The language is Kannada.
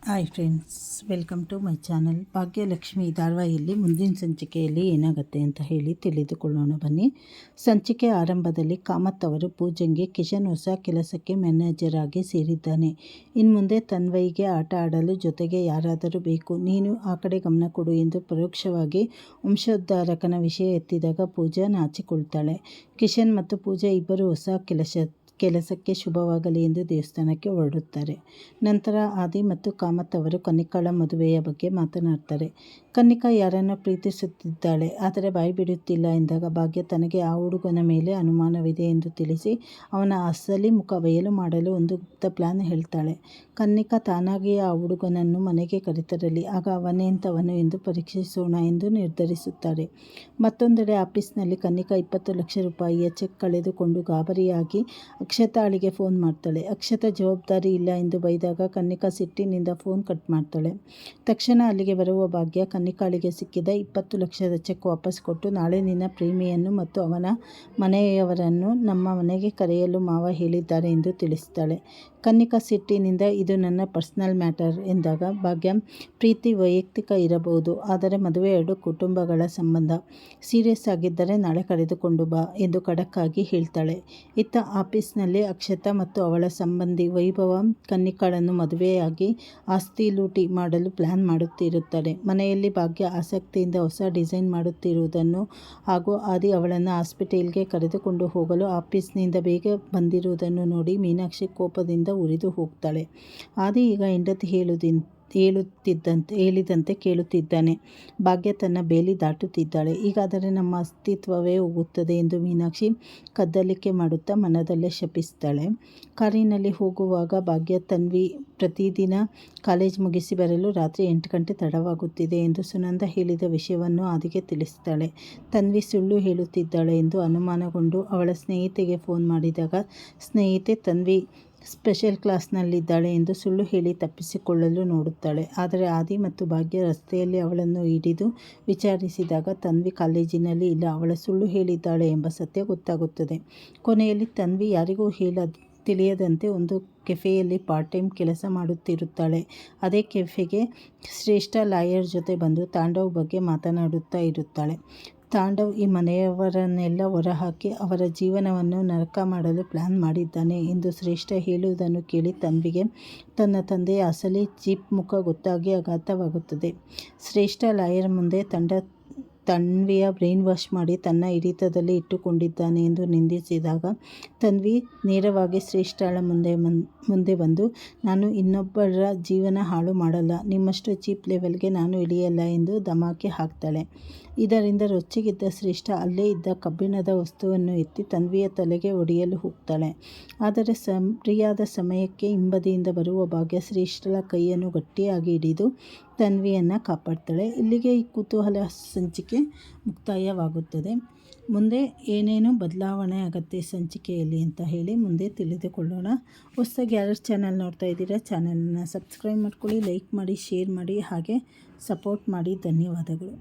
Hi friends, welcome to my channel. Bhagyalakshmi ಧಾರಾವಾಹಿಯಲ್ಲಿ ಮುಂದಿನ ಸಂಚಿಕೆಯಲ್ಲಿ ಏನಾಗುತ್ತೆ ಅಂತ ಹೇಳಿ ತಿಳಿದುಕೊಳ್ಳೋಣ ಬನ್ನಿ. ಸಂಚಿಕೆ ಆರಂಭದಲ್ಲಿ ಕಾಮತ್ ಅವರು ಪೂಜಂಗೆ ಕಿಶನ್ ಹೊಸ ಕೆಲಸಕ್ಕೆ ಮ್ಯಾನೇಜರ್ ಆಗಿ ಸೇರಿದ್ದಾನೆ. ಇನ್ನು ಮುಂದೆ ತನ್ವಯಿಗೆ ಆಟ ಆಡಲು ಜೊತೆಗೆ ಯಾರಾದರೂ ಬೇಕು, ನೀನು ಆ ಕಡೆ ಗಮನ ಕೊಡು ಎಂದು ಪರೋಕ್ಷವಾಗಿ ವಂಶೋದ್ಧಾರಕನ ವಿಷಯ ಎತ್ತಿದಾಗ ಪೂಜಾ ನಾಚಿಕೊಳ್ತಾಳೆ. ಕಿಶನ್ ಮತ್ತು ಪೂಜಾ ಇಬ್ಬರು ಹೊಸ ಕೆಲಸಕ್ಕೆ ಶುಭವಾಗಲಿ ಎಂದು ದೇವಸ್ಥಾನಕ್ಕೆ ಹೊರಡುತ್ತಾರೆ. ನಂತರ ಆದಿ ಮತ್ತು ಕಾಮತ್ ಅವರು ಕನ್ನಿಕಾಳ ಮದುವೆಯ ಬಗ್ಗೆ ಮಾತನಾಡ್ತಾರೆ. ಕನ್ನಿಕಾ ಯಾರನ್ನು ಪ್ರೀತಿಸುತ್ತಿದ್ದಾಳೆ, ಆದರೆ ಬಾಯಿ ಬಿಡುತ್ತಿಲ್ಲ ಎಂದಾಗ ಭಾಗ್ಯ ತನಗೆ ಆ ಹುಡುಗನ ಮೇಲೆ ಅನುಮಾನವಿದೆ ಎಂದು ತಿಳಿಸಿ ಅವನ ಅಸಲಿ ಮುಖ ಬಯಲು ಮಾಡಲು ಒಂದು ಗುಪ್ತ ಪ್ಲಾನ್ ಹೇಳ್ತಾಳೆ. ಕನ್ನಿಕಾ ತಾನಾಗಿಯೇ ಆ ಹುಡುಗನನ್ನು ಮನೆಗೆ ಕರೆತರಲಿ, ಆಗ ಅವನೆಂಥವನು ಎಂದು ಪರೀಕ್ಷಿಸೋಣ ಎಂದು ನಿರ್ಧರಿಸುತ್ತಾರೆ. ಮತ್ತೊಂದೆಡೆ ಆಫೀಸ್ನಲ್ಲಿ ಕನ್ನಿಕಾ 20 ಲಕ್ಷ ರೂಪಾಯಿಯ ಚೆಕ್ ಕಳೆದುಕೊಂಡು ಗಾಬರಿಯಾಗಿ ಅಕ್ಷತಾಳಿಗೆ ಫೋನ್ ಮಾಡ್ತಾಳೆ. ಅಕ್ಷತಾ ಜವಾಬ್ದಾರಿ ಇಲ್ಲ ಎಂದು ಬೈದಾಗ ಕನ್ನಿಕಾ ಸಿಟ್ಟಿನಿಂದ ಫೋನ್ ಕಟ್ ಮಾಡ್ತಾಳೆ. ತಕ್ಷಣ ಅಲ್ಲಿಗೆ ಬರುವ ಭಾಗ್ಯ ಕನ್ನಿಕಾಳಿಗೆ ಸಿಕ್ಕಿದ 20 ಲಕ್ಷದ ಚೆಕ್ ವಾಪಸ್ ಕೊಟ್ಟು, ನಾಳೆ ನಿನ್ನ ಪ್ರೇಮಿಯನ್ನು ಮತ್ತು ಅವನ ಮನೆಯವರನ್ನು ನಮ್ಮ ಮನೆಗೆ ಕರೆಯಲು ಮಾವ ಹೇಳಿದ್ದಾರೆ ಎಂದು ತಿಳಿಸ್ತಾಳೆ. ಕನ್ನಿಕಾ ಸಿಟ್ಟಿನಿಂದ ಇದು ನನ್ನ ಪರ್ಸನಲ್ ಮ್ಯಾಟರ್ ಎಂದಾಗ ಭಾಗ್ಯ, ಪ್ರೀತಿ ವೈಯಕ್ತಿಕ ಇರಬಹುದು, ಆದರೆ ಮದುವೆ 2 ಕುಟುಂಬಗಳ ಸಂಬಂಧ, ಸೀರಿಯಸ್ ಆಗಿದ್ದರೆ ನಾಳೆ ಕರೆದುಕೊಂಡು ಬಾ ಎಂದು ಖಡಕ್ ಆಗಿ ಹೇಳ್ತಾಳೆ. ಇತ್ತ ಆಫೀಸ್ನಲ್ಲಿ ಅಕ್ಷತಾ ಮತ್ತು ಅವಳ ಸಂಬಂಧಿ ವೈಭವ ಕನ್ನಿಕಾಳನ್ನು ಮದುವೆಯಾಗಿ ಆಸ್ತಿ ಲೂಟಿ ಮಾಡಲು ಪ್ಲಾನ್ ಮಾಡುತ್ತಿರುತ್ತಾರೆ. ಮನೆಯಲ್ಲಿ ಭಾಗ್ಯ ಆಸಕ್ತಿಯಿಂದ ಹೊಸ ಡಿಸೈನ್ ಮಾಡುತ್ತಿರುವುದನ್ನು ಹಾಗೂ ಆದಿ ಅವಳನ್ನು ಹಾಸ್ಪಿಟಲ್ಗೆ ಕರೆದುಕೊಂಡು ಹೋಗಲು ಆಫೀಸ್ನಿಂದ ಬೇಗ ಬಂದಿರುವುದನ್ನು ನೋಡಿ ಮೀನಾಕ್ಷಿ ಕೋಪದಿಂದ ಉರಿದು ಹೋಗ್ತಾಳೆ. ಆದಿ ಈಗ ಹೆಂಡತಿ ಹೇಳಿದಂತೆ ಕೇಳುತ್ತಿದ್ದಾನೆ. ಭಾಗ್ಯ ತನ್ನ ಬೇಲಿ ದಾಟುತ್ತಿದ್ದಾಳೆ. ಹೀಗಾದರೆ ನಮ್ಮ ಅಸ್ತಿತ್ವವೇ ಹೋಗುತ್ತದೆ ಎಂದು ಮೀನಾಕ್ಷಿ ಕದ್ದಲಿಕೆ ಮಾಡುತ್ತಾ ಮನದಲ್ಲೇ ಶಪಿಸ್ತಾಳೆ. ಕಾರಿನಲ್ಲಿ ಹೋಗುವಾಗ ಭಾಗ್ಯ ತನ್ವಿ ಪ್ರತಿದಿನ ಕಾಲೇಜ್ ಮುಗಿಸಿ ಬರಲು ರಾತ್ರಿ 8 ಗಂಟೆ ತಡವಾಗುತ್ತಿದೆ ಎಂದು ಸುನಂದ ಹೇಳಿದ ವಿಷಯವನ್ನು ಆದಿಗೆ ತಿಳಿಸ್ತಾಳೆ. ತನ್ವಿ ಸುಳ್ಳು ಹೇಳುತ್ತಿದ್ದಾಳೆ ಎಂದು ಅನುಮಾನಗೊಂಡು ಅವಳ ಸ್ನೇಹಿತೆಗೆ ಫೋನ್ ಮಾಡಿದಾಗ ಸ್ನೇಹಿತೆ ತನ್ವಿ ಸ್ಪೆಷಲ್ ಕ್ಲಾಸ್ನಲ್ಲಿದ್ದಾಳೆ ಎಂದು ಸುಳ್ಳು ಹೇಳಿ ತಪ್ಪಿಸಿಕೊಳ್ಳಲು ನೋಡುತ್ತಾಳೆ. ಆದರೆ ಆದಿ ಮತ್ತು ಭಾಗ್ಯ ರಸ್ತೆಯಲ್ಲಿ ಅವಳನ್ನು ಹಿಡಿದು ವಿಚಾರಿಸಿದಾಗ ತನ್ವಿ ಕಾಲೇಜಿನಲ್ಲಿ ಇಲ್ಲ, ಅವಳ ಸುಳ್ಳು ಹೇಳಿದ್ದಾಳೆ ಎಂಬ ಸತ್ಯ ಗೊತ್ತಾಗುತ್ತದೆ. ಕೊನೆಯಲ್ಲಿ ತನ್ವಿ ಯಾರಿಗೂ ತಿಳಿಯದಂತೆ ಒಂದು ಕೆಫೆಯಲ್ಲಿ ಪಾರ್ಟ್ ಟೈಮ್ ಕೆಲಸ ಮಾಡುತ್ತಿರುತ್ತಾಳೆ. ಅದೇ ಕೆಫೆಗೆ ಶ್ರೇಷ್ಠ ಲಾಯರ್ ಜೊತೆ ಬಂದು ತಾಂಡವ್ ಬಗ್ಗೆ ಮಾತನಾಡುತ್ತಾ ಇರುತ್ತಾಳೆ. ತಾಂಡವ್ ಈ ಮನೆಯವರನ್ನೆಲ್ಲ ಹೊರಹಾಕಿ ಅವರ ಜೀವನವನ್ನು ನರಕ ಮಾಡಲು ಪ್ಲಾನ್ ಮಾಡಿದ್ದಾನೆ ಎಂದು ಶ್ರೇಷ್ಠ ಹೇಳುವುದನ್ನು ಕೇಳಿ ತನ್ವಿಗೆ ತನ್ನ ತಂದೆಯ ಅಸಲಿ ಚೀಪ್ ಮುಖ ಗೊತ್ತಾಗಿ ಆಘಾತವಾಗುತ್ತದೆ. ಶ್ರೇಷ್ಠ ಲಾಯರ್ ಮುಂದೆ ತನ್ವಿಯ ಬ್ರೈನ್ ವಾಶ್ ಮಾಡಿ ತನ್ನ ಹಿಡಿತದಲ್ಲಿ ಇಟ್ಟುಕೊಂಡಿದ್ದಾನೆ ಎಂದು ನಿಂದಿಸಿದಾಗ ತನ್ವಿ ನೇರವಾಗಿ ಶ್ರೇಷ್ಠಳ ಮುಂದೆ ಬಂದು, ನಾನು ಇನ್ನೊಬ್ಬರ ಜೀವನ ಹಾಳು ಮಾಡಲ್ಲ, ನಿಮ್ಮಷ್ಟು ಚೀಪ್ ಲೆವೆಲ್ಗೆ ನಾನು ಇಳಿಯಲ್ಲ ಎಂದು ಧಮಾಕಿ ಹಾಕ್ತಾಳೆ. ಇದರಿಂದ ರೊಚ್ಚಿಗಿದ್ದ ಶ್ರೇಷ್ಠ ಅಲ್ಲೇ ಇದ್ದ ಕಬ್ಬಿಣದ ವಸ್ತುವನ್ನು ಎತ್ತಿ ತನ್ವಿಯ ತಲೆಗೆ ಹೊಡೆಯಲು ಹೋಗ್ತಾಳೆ. ಆದರೆ ಸರಿಯಾದ ಸಮಯಕ್ಕೆ ಹಿಂಬದಿಯಿಂದ ಬರುವ ಭಾಗ್ಯ ಶ್ರೇಷ್ಠಳ ಕೈಯನ್ನು ಗಟ್ಟಿಯಾಗಿ ಹಿಡಿದು ತನ್ವಿಯನ್ನು ಕಾಪಾಡ್ತಾಳೆ. ಇಲ್ಲಿಗೆ ಈ ಕುತೂಹಲ ಸಂಚಿಕೆ ಮುಕ್ತಾಯವಾಗುತ್ತದೆ. ಮುಂದೆ ಏನೇನು ಬದಲಾವಣೆ ಆಗುತ್ತೆ ಸಂಚಿಕೆಯಲ್ಲಿ ಅಂತ ಹೇಳಿ ಮುಂದೆ ತಿಳಿದುಕೊಳ್ಳೋಣ. ಹೊಸದಾಗಿ ಯಾರು ಚಾನಲ್ ನೋಡ್ತಾ ಇದ್ದೀರಾ, ಚಾನಲನ್ನು ಸಬ್ಸ್ಕ್ರೈಬ್ ಮಾಡ್ಕೊಳ್ಳಿ, ಲೈಕ್ ಮಾಡಿ, ಶೇರ್ ಮಾಡಿ, ಹಾಗೆ ಸಪೋರ್ಟ್ ಮಾಡಿ. ಧನ್ಯವಾದಗಳು.